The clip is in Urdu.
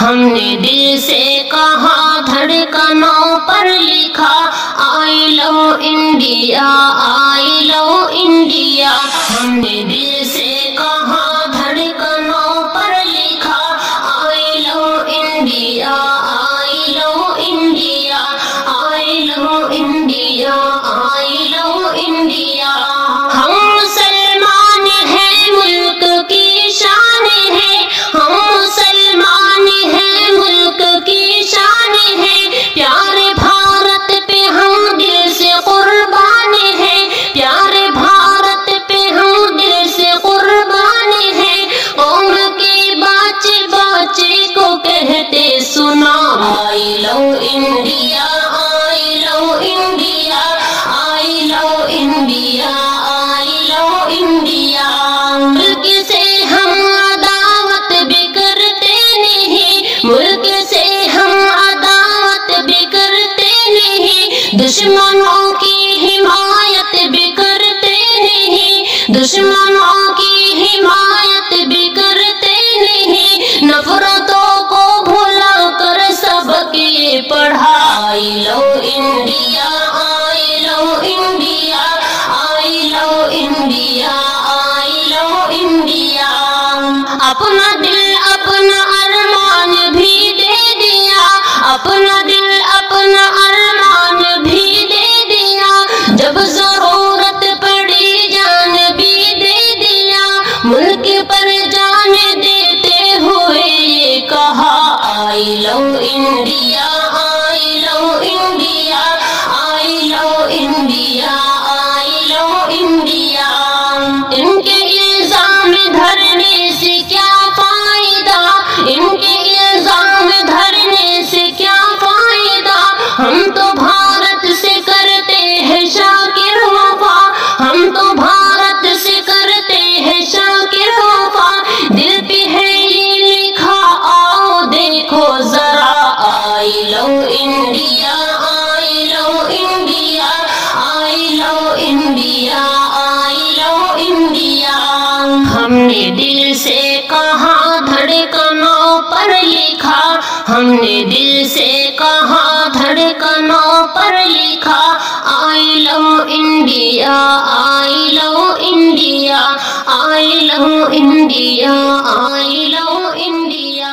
ہم نے دل سے کہا دھڑکنوں پر لکھا I love India I love India. ہم نے دل سے کہا دھڑکنوں پر لکھا I love India I love India I love India I love India. ہم مسلمان ہیں ملک کی شان ہے ہم مسلمان ہیں ملک کی شان ہے پیارے بھارت پہ ہم دل سے قربان ہیں پیارے بھارت پہ ہم دل سے قربان ہیں قوم کے بچے بچے کو کہتے سنا I love India I love India I love India I love India. ملک سے ہم عداوت بھی کرتے نہیں ملک سے ہم عداوت بھی کرتے نہیں دشمنوں کی حمایت بھی کرتے نہیں دشمنوں کی حمایت بھی کرتے نہیں نفرتوں کو بھلا کر سبق یہ پڑھا I love India I love India I love India I love India. اپنا دل اپنا ارمان بھی دے دیا اپنا دل اپنا ارمان بھی دے دیا جب ضرورت پڑی جان بھی دے دیا ملک پر جان دیتے ہوئے یہ کہا I love India I love India I love India I love India. ان کے الزام دھرنے سے کیا فائدہ ان کے الزام دھرنے سے کیا فائدہ ہم تو بھارت سے کرتے ہیں شاکر وفا ہم تو بھارت سے کرتے ہیں شاکر وفا دل پہ ہے یہ لکھا آؤ دیکھو ذرا I love India I love India I love India I love India. ہم نے دل سے کہا دھڑکنوں پر لکھا ہم نے دل سے کہا دھڑکنوں پر لکھا I love India I love India I love India I love India.